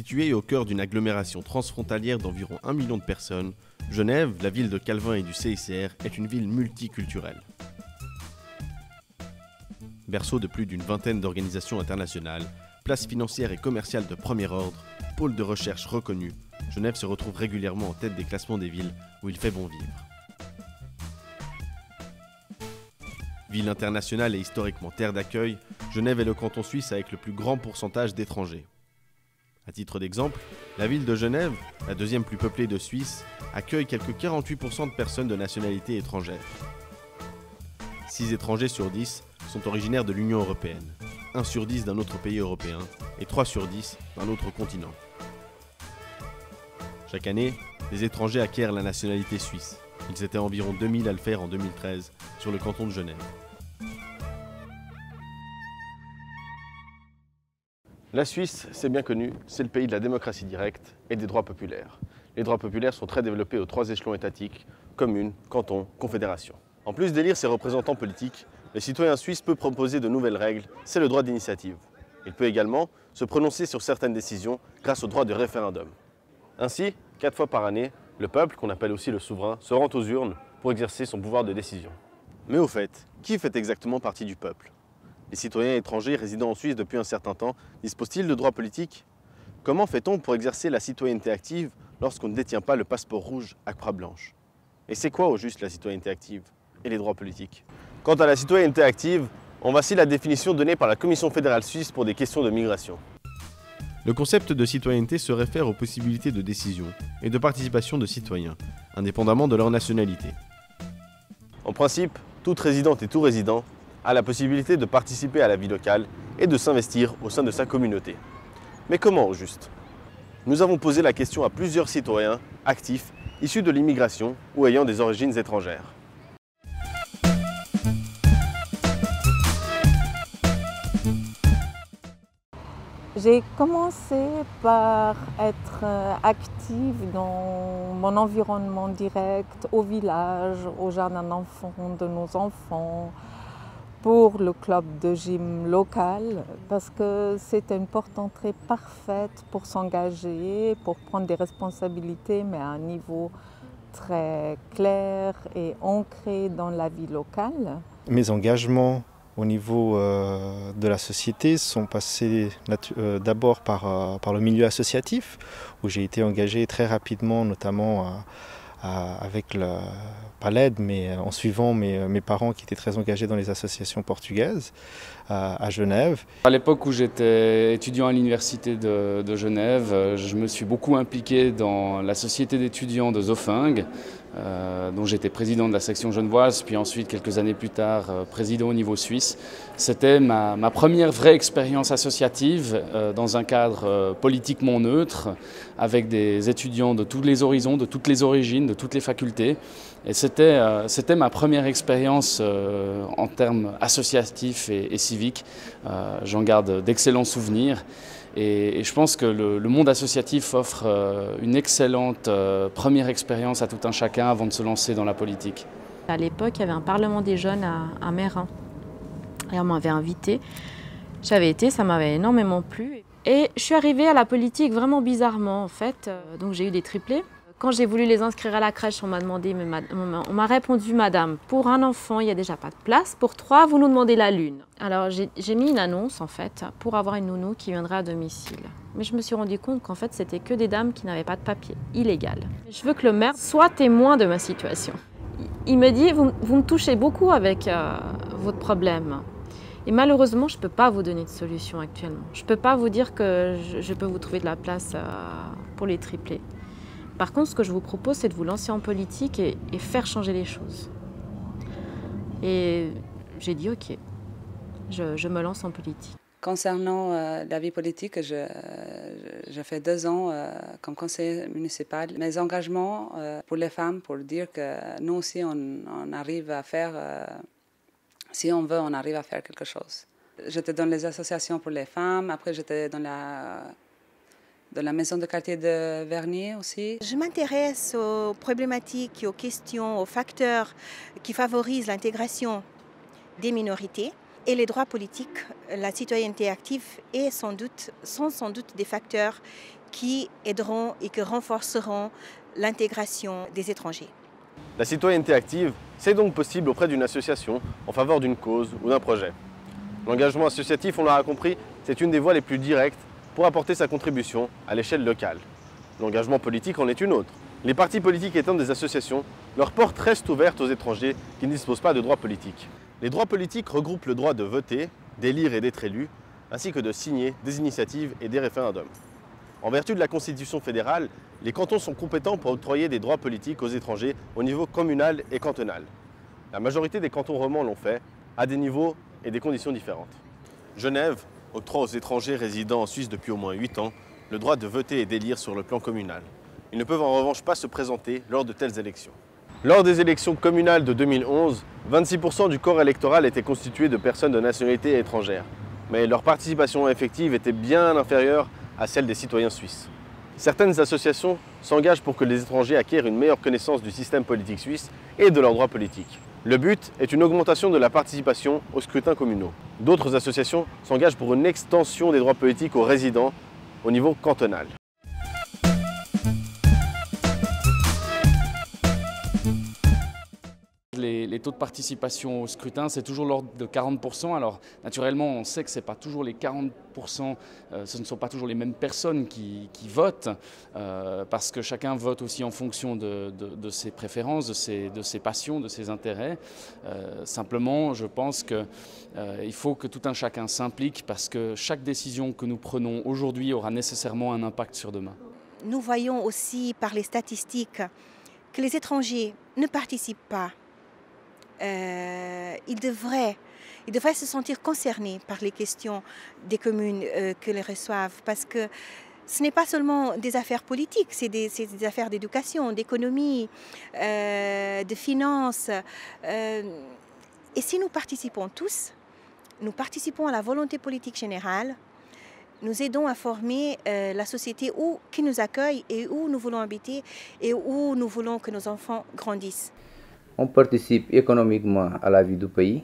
Située au cœur d'une agglomération transfrontalière d'environ 1 million de personnes, Genève, la ville de Calvin et du CICR, est une ville multiculturelle. Berceau de plus d'une vingtaine d'organisations internationales, place financière et commerciale de premier ordre, pôle de recherche reconnu, Genève se retrouve régulièrement en tête des classements des villes où il fait bon vivre. Ville internationale et historiquement terre d'accueil, Genève est le canton suisse avec le plus grand pourcentage d'étrangers. À titre d'exemple, la ville de Genève, la deuxième plus peuplée de Suisse, accueille quelques 48% de personnes de nationalité étrangère. 6 étrangers sur 10 sont originaires de l'Union européenne, 1 sur 10 d'un autre pays européen et 3 sur 10 d'un autre continent. Chaque année, les étrangers acquièrent la nationalité suisse. Ils étaient environ 2000 à le faire en 2013 sur le canton de Genève. La Suisse, c'est bien connu, c'est le pays de la démocratie directe et des droits populaires. Les droits populaires sont très développés aux 3 échelons étatiques, communes, cantons, confédération. En plus d'élire ses représentants politiques, le citoyen suisse peut proposer de nouvelles règles, c'est le droit d'initiative. Il peut également se prononcer sur certaines décisions grâce au droit de référendum. Ainsi, 4 fois par année, le peuple, qu'on appelle aussi le souverain, se rend aux urnes pour exercer son pouvoir de décision. Mais au fait, qui fait exactement partie du peuple ? Les citoyens étrangers résidant en Suisse depuis un certain temps disposent-ils de droits politiques ? Comment fait-on pour exercer la citoyenneté active lorsqu'on ne détient pas le passeport rouge à croix blanche ? Et c'est quoi au juste la citoyenneté active et les droits politiques ? Quant à la citoyenneté active, voici la définition donnée par la Commission fédérale suisse pour des questions de migration. Le concept de citoyenneté se réfère aux possibilités de décision et de participation de citoyens, indépendamment de leur nationalité. En principe, toute résidente et tout résident a la possibilité de participer à la vie locale et de s'investir au sein de sa communauté. Mais comment au juste ? Nous avons posé la question à plusieurs citoyens actifs issus de l'immigration ou ayant des origines étrangères. J'ai commencé par être active dans mon environnement direct, au village, au jardin d'enfants de nos enfants, pour le club de gym local, parce que c'était une porte d'entrée parfaite pour s'engager, pour prendre des responsabilités, mais à un niveau très clair et ancré dans la vie locale. Mes engagements au niveau de la société sont passés d'abord par le milieu associatif, où j'ai été engagé très rapidement, notamment avec pas l'aide, mais en suivant mes parents qui étaient très engagés dans les associations portugaises à Genève. À l'époque où j'étais étudiant à l'université de Genève, je me suis beaucoup impliqué dans la société d'étudiants de Zofingue, dont j'étais président de la section genevoise, puis ensuite, quelques années plus tard, président au niveau suisse. C'était ma première vraie expérience associative dans un cadre politiquement neutre, avec des étudiants de tous les horizons, de toutes les origines, de toutes les facultés. Et c'était ma première expérience en termes associatifs et civiques. J'en garde d'excellents souvenirs. Et je pense que le monde associatif offre une excellente première expérience à tout un chacun avant de se lancer dans la politique. À l'époque, il y avait un parlement des jeunes à Meyrin. Et on m'avait invitée. J'avais été, ça m'avait énormément plu. Et je suis arrivée à la politique vraiment bizarrement en fait. Donc j'ai eu des triplés. Quand j'ai voulu les inscrire à la crèche, on m'a demandé, on m'a répondu, madame, pour un enfant, il n'y a déjà pas de place. Pour 3, vous nous demandez la lune. Alors j'ai mis une annonce en fait pour avoir une nounou qui viendrait à domicile. Mais je me suis rendu compte qu'en fait c'était que des dames qui n'avaient pas de papier, illégal. Je veux que le maire soit témoin de ma situation. Il me dit, vous me touchez beaucoup avec votre problème. Et malheureusement, je ne peux pas vous donner de solution actuellement. Je ne peux pas vous dire que je peux vous trouver de la place pour les triplés. Par contre, ce que je vous propose, c'est de vous lancer en politique et faire changer les choses. Et j'ai dit OK, je me lance en politique. Concernant la vie politique, j'ai fait 2 ans comme conseiller municipal. Mes engagements pour les femmes, pour dire que nous aussi, on arrive à faire, si on veut, on arrive à faire quelque chose. J'étais dans les associations pour les femmes, après j'étais dans la maison de quartier de Vernier aussi. Je m'intéresse aux problématiques, aux questions, aux facteurs qui favorisent l'intégration des minorités et les droits politiques. La citoyenneté active sont sans doute des facteurs qui aideront et qui renforceront l'intégration des étrangers. La citoyenneté active, c'est donc possible auprès d'une association en faveur d'une cause ou d'un projet. L'engagement associatif, on l'aura compris, c'est une des voies les plus directes pour apporter sa contribution à l'échelle locale. L'engagement politique en est une autre. Les partis politiques étant des associations, leurs portes restent ouvertes aux étrangers qui ne disposent pas de droits politiques. Les droits politiques regroupent le droit de voter, d'élire et d'être élu, ainsi que de signer des initiatives et des référendums. En vertu de la Constitution fédérale, les cantons sont compétents pour octroyer des droits politiques aux étrangers au niveau communal et cantonal. La majorité des cantons romans l'ont fait, à des niveaux et des conditions différentes. Genève octroie aux étrangers résidant en Suisse depuis au moins 8 ans le droit de voter et d'élire sur le plan communal. Ils ne peuvent en revanche pas se présenter lors de telles élections. Lors des élections communales de 2011, 26% du corps électoral était constitué de personnes de nationalité étrangère. Mais leur participation effective était bien inférieure à celle des citoyens suisses. Certaines associations s'engagent pour que les étrangers acquièrent une meilleure connaissance du système politique suisse et de leurs droits politiques. Le but est une augmentation de la participation aux scrutins communaux. D'autres associations s'engagent pour une extension des droits politiques aux résidents au niveau cantonal. Les taux de participation au scrutin, c'est toujours l'ordre de 40%. Alors, naturellement, on sait que ce n'est pas toujours les 40%, ce ne sont pas toujours les mêmes personnes qui votent, parce que chacun vote aussi en fonction de ses préférences, de ses passions, de ses intérêts. Simplement, je pense qu'il faut que tout un chacun s'implique, parce que chaque décision que nous prenons aujourd'hui aura nécessairement un impact sur demain. Nous voyons aussi par les statistiques que les étrangers ne participent pas. Ils devraient se sentir concernés par les questions des communes que les reçoivent, parce que ce n'est pas seulement des affaires politiques, c'est des affaires d'éducation, d'économie, de finances. Et si nous participons tous, nous participons à la volonté politique générale, nous aidons à former la société qui nous accueille et où nous voulons habiter et où nous voulons que nos enfants grandissent. On participe économiquement à la vie du pays.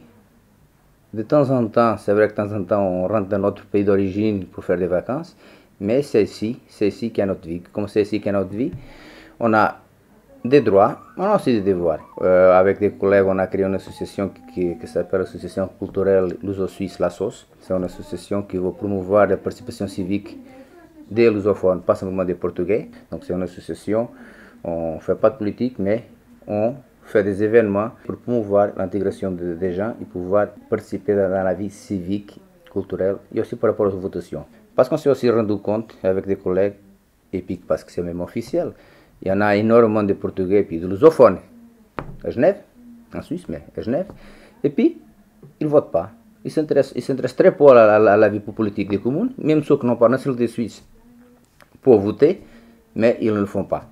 De temps en temps, c'est vrai que de temps en temps, on rentre dans notre pays d'origine pour faire des vacances, mais c'est ici qu'est notre vie. Comme c'est ici qu'est notre vie, on a des droits, on a aussi des devoirs. Avec des collègues, on a créé une association qui s'appelle l'Association culturelle luso-suisse La Sauce. C'est une association qui veut promouvoir la participation civique des lusophones, pas simplement des Portugais. Donc c'est une association, on ne fait pas de politique, mais on fait des événements pour promouvoir l'intégration des gens et pouvoir participer dans la vie civique, culturelle et aussi par rapport aux votations. Parce qu'on s'est aussi rendu compte avec des collègues, et puis parce que c'est même officiel, il y en a énormément de Portugais et puis de lusophones à Genève, en Suisse, mais à Genève, et puis ils ne votent pas. Ils s'intéressent très peu à la vie politique des communes, même ceux qui n'ont pas la nationalité suisse pour voter, mais ils ne le font pas.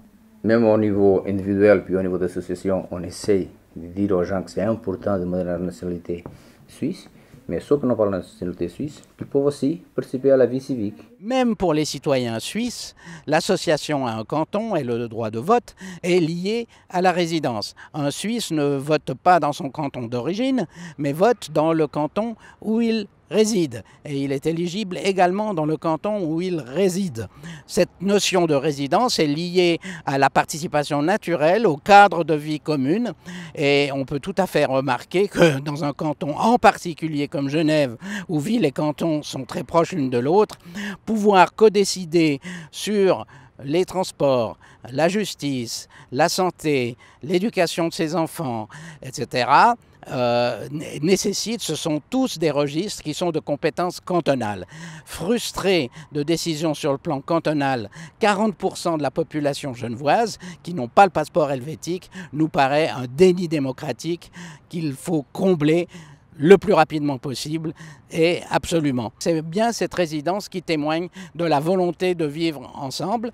Même au niveau individuel, puis au niveau de l'association, on essaye de dire aux gens que c'est important de demander la nationalité suisse, mais ceux qui n'ont pas la nationalité suisse, ils peuvent aussi participer à la vie civique. Même pour les citoyens suisses, l'association à un canton et le droit de vote est lié à la résidence. Un Suisse ne vote pas dans son canton d'origine, mais vote dans le canton où il réside. Et il est éligible également dans le canton où il réside. Cette notion de résidence est liée à la participation naturelle, au cadre de vie commune. Et on peut tout à fait remarquer que dans un canton en particulier comme Genève, où ville et canton sont très proches l'une de l'autre, pouvoir codécider sur les transports, la justice, la santé, l'éducation de ses enfants, etc., ce sont tous des registres qui sont de compétences cantonales. Frustrés de décisions sur le plan cantonal, 40% de la population genevoise qui n'ont pas le passeport helvétique nous paraît un déni démocratique qu'il faut combler le plus rapidement possible et absolument. C'est bien cette résidence qui témoigne de la volonté de vivre ensemble.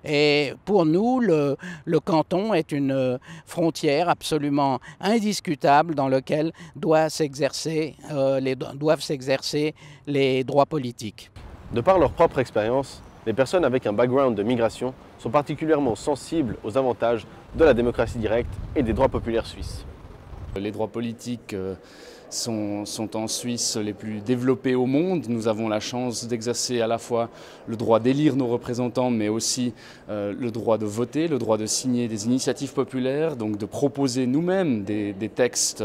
Et pour nous, le canton est une frontière absolument indiscutable dans laquelle doivent s'exercer les droits politiques. De par leur propre expérience, les personnes avec un background de migration sont particulièrement sensibles aux avantages de la démocratie directe et des droits populaires suisses. Les droits politiques sont en Suisse les plus développés au monde. Nous avons la chance d'exercer à la fois le droit d'élire nos représentants, mais aussi le droit de voter, le droit de signer des initiatives populaires, donc de proposer nous-mêmes des textes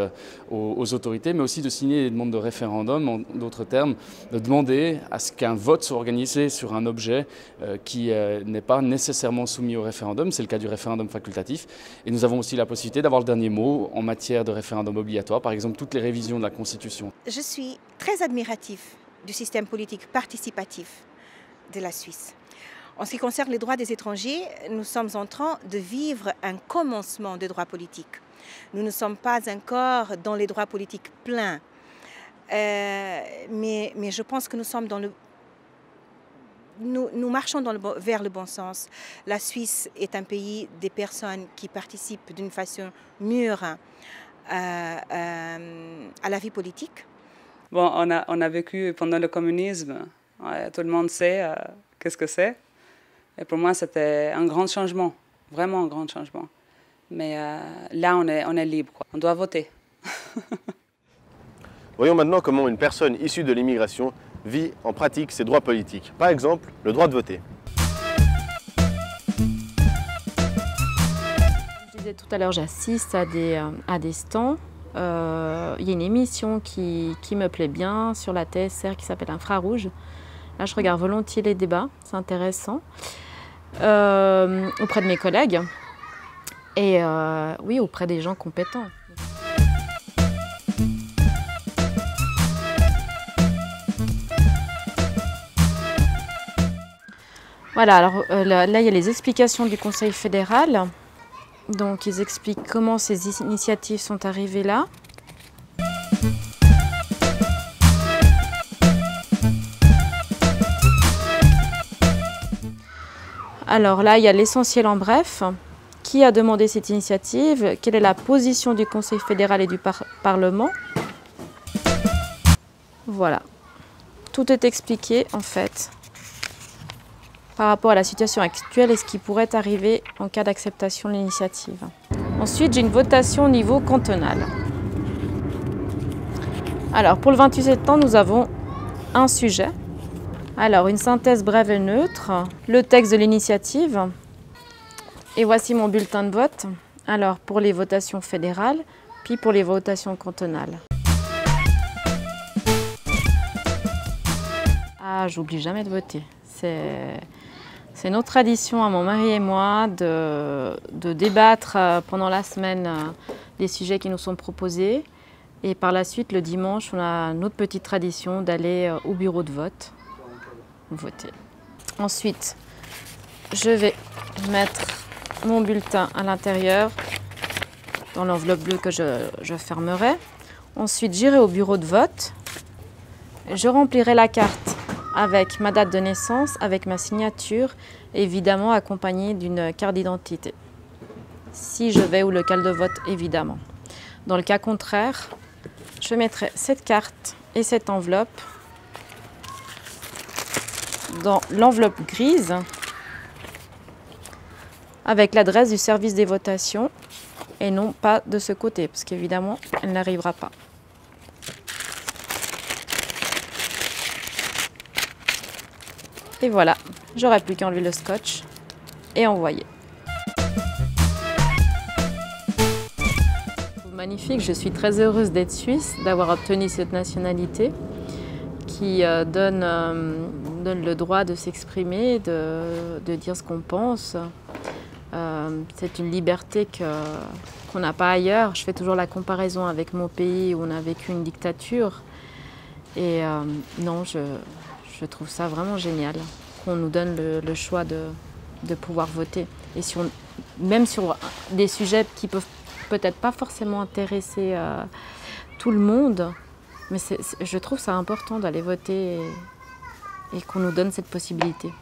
aux autorités, mais aussi de signer des demandes de référendum, en d'autres termes, de demander à ce qu'un vote soit organisé sur un objet qui n'est pas nécessairement soumis au référendum. C'est le cas du référendum facultatif. Et nous avons aussi la possibilité d'avoir le dernier mot en matière de référendum obligatoire, par exemple toutes les révisions de la Constitution. Je suis très admiratif du système politique participatif de la Suisse. En ce qui concerne les droits des étrangers, nous sommes en train de vivre un commencement de droits politiques. Nous ne sommes pas encore dans les droits politiques pleins, mais je pense que nous sommes dans nous marchons vers le bon sens. La Suisse est un pays des personnes qui participent d'une façon mûre à la vie politique. Bon, on a vécu pendant le communisme, tout le monde sait qu'est-ce que c'est. Et pour moi, c'était un grand changement, vraiment un grand changement. Mais là, on est libre, quoi. On doit voter. Voyons maintenant comment une personne issue de l'immigration vit en pratique ses droits politiques. Par exemple, le droit de voter. Je disais tout à l'heure, j'assiste à des stands. Il y a une émission qui me plaît bien sur la TSR qui s'appelle Infrarouge. Là, je regarde volontiers les débats, c'est intéressant. Auprès de mes collègues et oui, auprès des gens compétents. Voilà, alors là, il y a les explications du Conseil fédéral. Donc, ils expliquent comment ces initiatives sont arrivées là. Alors là, il y a l'essentiel en bref. Qui a demandé cette initiative? Quelle est la position du Conseil fédéral et du Parlement? Voilà. Tout est expliqué, en fait, par rapport à la situation actuelle et ce qui pourrait arriver en cas d'acceptation de l'initiative. Ensuite, j'ai une votation au niveau cantonal. Alors, pour le 28 septembre, nous avons un sujet. Alors, une synthèse brève et neutre, le texte de l'initiative, et voici mon bulletin de vote. Alors, pour les votations fédérales, puis pour les votations cantonales. Ah, j'oublie jamais de voter. C'est notre tradition, à mon mari et moi, de débattre pendant la semaine des sujets qui nous sont proposés. Et par la suite, le dimanche, on a notre petite tradition d'aller au bureau de vote. Voter. Ensuite, je vais mettre mon bulletin à l'intérieur dans l'enveloppe bleue que je fermerai. Ensuite, j'irai au bureau de vote. Je remplirai la carte avec ma date de naissance, avec ma signature, évidemment accompagnée d'une carte d'identité. Si je vais au local de vote, évidemment. Dans le cas contraire, je mettrai cette carte et cette enveloppe dans l'enveloppe grise avec l'adresse du service des votations et non pas de ce côté, parce qu'évidemment, elle n'arrivera pas. Et voilà, j'aurai plus qu'à enlever le scotch et envoyer. Magnifique, je suis très heureuse d'être suisse, d'avoir obtenu cette nationalité qui donne le droit de s'exprimer, de dire ce qu'on pense. C'est une liberté qu'on n'a pas ailleurs. Je fais toujours la comparaison avec mon pays où on a vécu une dictature. Et non, je trouve ça vraiment génial qu'on nous donne le choix de pouvoir voter. Et même sur des sujets qui peuvent peut-être pas forcément intéresser tout le monde, mais je trouve ça important d'aller voter et qu'on nous donne cette possibilité.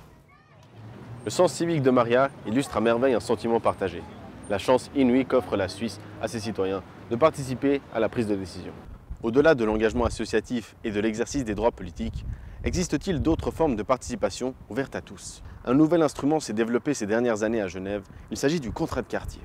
Le sens civique de Maria illustre à merveille un sentiment partagé, la chance inouïe qu'offre la Suisse à ses citoyens de participer à la prise de décision. Au-delà de l'engagement associatif et de l'exercice des droits politiques, existe-t-il d'autres formes de participation ouvertes à tous? Un nouvel instrument s'est développé ces dernières années à Genève, il s'agit du contrat de quartier.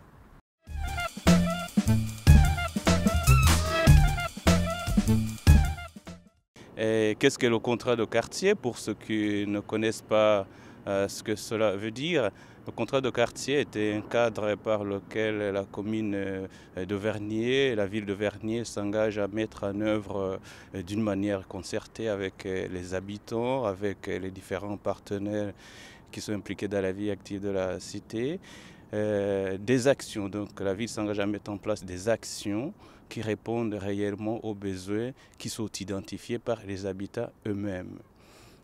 Qu'est-ce que le contrat de quartier? Pour ceux qui ne connaissent pas ce que cela veut dire, le contrat de quartier était un cadre par lequel la commune de Vernier, la ville de Vernier s'engage à mettre en œuvre d'une manière concertée avec les habitants, avec les différents partenaires qui sont impliqués dans la vie active de la cité, des actions. Donc la ville s'engage à mettre en place des actions qui répondent réellement aux besoins qui sont identifiés par les habitants eux-mêmes.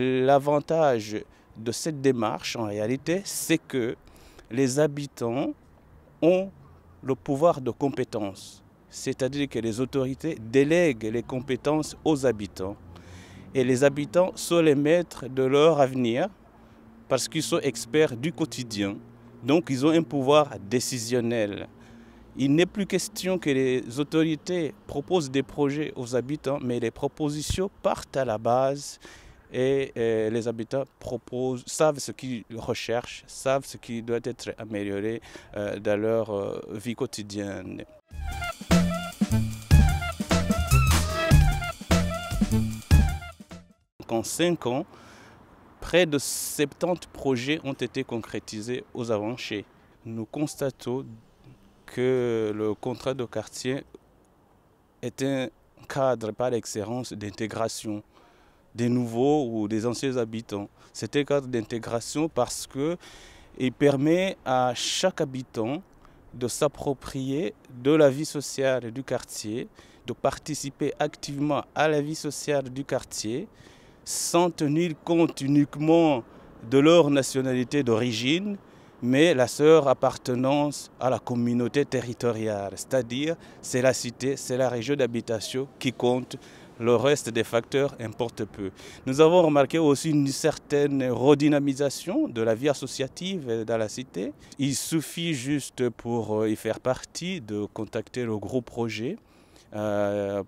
L'avantage de cette démarche, en réalité, c'est que les habitants ont le pouvoir de compétence. C'est-à-dire que les autorités délèguent les compétences aux habitants. Et les habitants sont les maîtres de leur avenir parce qu'ils sont experts du quotidien. Donc ils ont un pouvoir décisionnel. Il n'est plus question que les autorités proposent des projets aux habitants, mais les propositions partent à la base et les habitants savent ce qu'ils recherchent, savent ce qui doit être amélioré dans leur vie quotidienne. En 5 ans, près de 70 projets ont été concrétisés aux Avanchés. Nous constatons que le contrat de quartier est un cadre par excellence d'intégration des nouveaux ou des anciens habitants. C'est un cadre d'intégration parce qu'il permet à chaque habitant de s'approprier de la vie sociale du quartier, de participer activement à la vie sociale du quartier, sans tenir compte uniquement de leur nationalité d'origine, mais la seule appartenance à la communauté territoriale. C'est-à-dire, c'est la cité, c'est la région d'habitation qui compte. Le reste des facteurs importe peu. Nous avons remarqué aussi une certaine redynamisation de la vie associative dans la cité. Il suffit juste pour y faire partie de contacter le gros projet.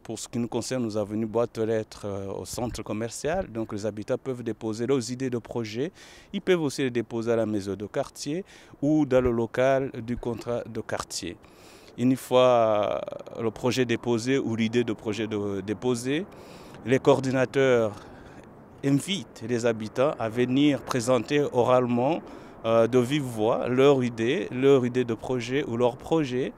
Pour ce qui nous concerne, nous avons une boîte aux lettres au centre commercial. Donc les habitants peuvent déposer leurs idées de projet. Ils peuvent aussi les déposer à la maison de quartier ou dans le local du contrat de quartier. Une fois le projet déposé ou l'idée de projet déposée, les coordinateurs invitent les habitants à venir présenter oralement de vive voix leur idée de projet ou leur projet,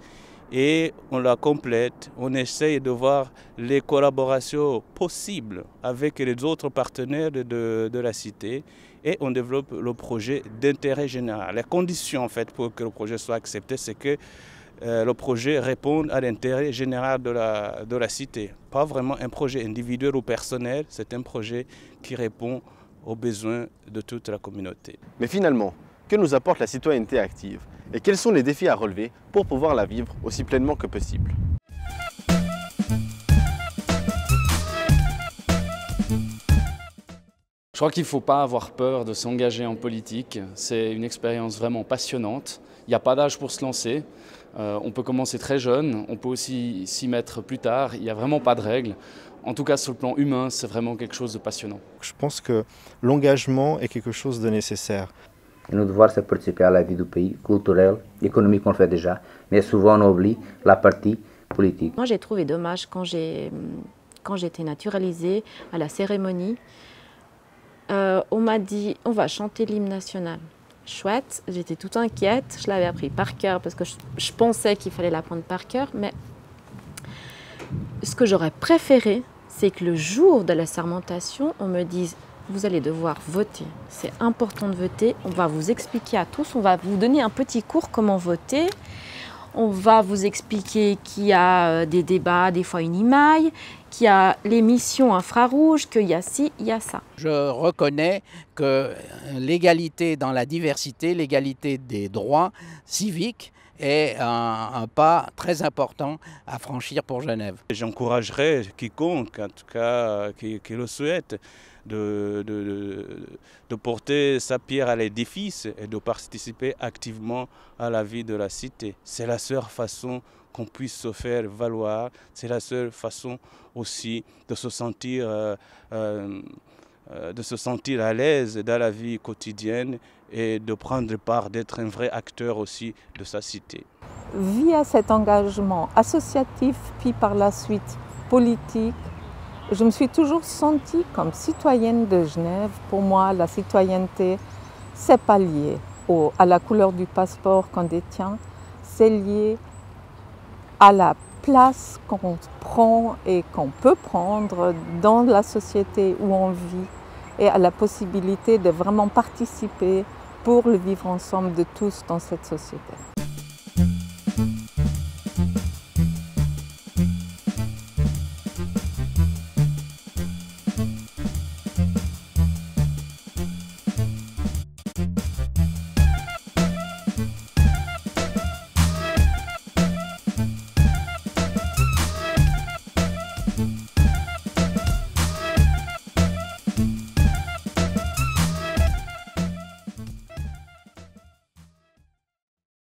et on la complète. On essaye de voir les collaborations possibles avec les autres partenaires de la cité et on développe le projet d'intérêt général. La condition en fait pour que le projet soit accepté, c'est que le projet répond à l'intérêt général de la cité. Pas vraiment un projet individuel ou personnel, c'est un projet qui répond aux besoins de toute la communauté. Mais finalement, que nous apporte la citoyenneté active et quels sont les défis à relever pour pouvoir la vivre aussi pleinement que possible? Je crois qu'il ne faut pas avoir peur de s'engager en politique. C'est une expérience vraiment passionnante. Il n'y a pas d'âge pour se lancer. On peut commencer très jeune, on peut aussi s'y mettre plus tard. Il n'y a vraiment pas de règles. En tout cas, sur le plan humain, c'est vraiment quelque chose de passionnant. Je pense que l'engagement est quelque chose de nécessaire. Notre devoir, c'est participer à la vie du pays, culturelle, économique, on le fait déjà, mais souvent on oublie la partie politique. Moi, j'ai trouvé dommage quand j'ai été naturalisée à la cérémonie, on m'a dit on va chanter l'hymne national. Chouette, j'étais toute inquiète, je l'avais appris par cœur parce que je pensais qu'il fallait l'apprendre par cœur, mais ce que j'aurais préféré, c'est que le jour de la sermentation, on me dise vous allez devoir voter, c'est important de voter, on va vous expliquer à tous, on va vous donner un petit cours comment voter, on va vous expliquer qu'il y a des débats, des fois une imaille, qu'il y a l'émission infrarouge, qu'il y a ci, il y a ça. Je reconnais que l'égalité dans la diversité, l'égalité des droits civiques est un pas très important à franchir pour Genève. J'encouragerais quiconque, en tout cas qui le souhaite, de porter sa pierre à l'édifice et de participer activement à la vie de la cité. C'est la seule façon qu'on puisse se faire valoir, c'est la seule façon aussi de se sentir à l'aise dans la vie quotidienne et de prendre part, d'être un vrai acteur aussi de sa cité. Via cet engagement associatif, puis par la suite politique, Je me suis toujours sentie comme citoyenne de Genève. Pour moi, la citoyenneté, c'est pas lié à la couleur du passeport qu'on détient, c'est lié à la place qu'on prend et qu'on peut prendre dans la société où on vit et à la possibilité de vraiment participer pour le vivre ensemble de tous dans cette société.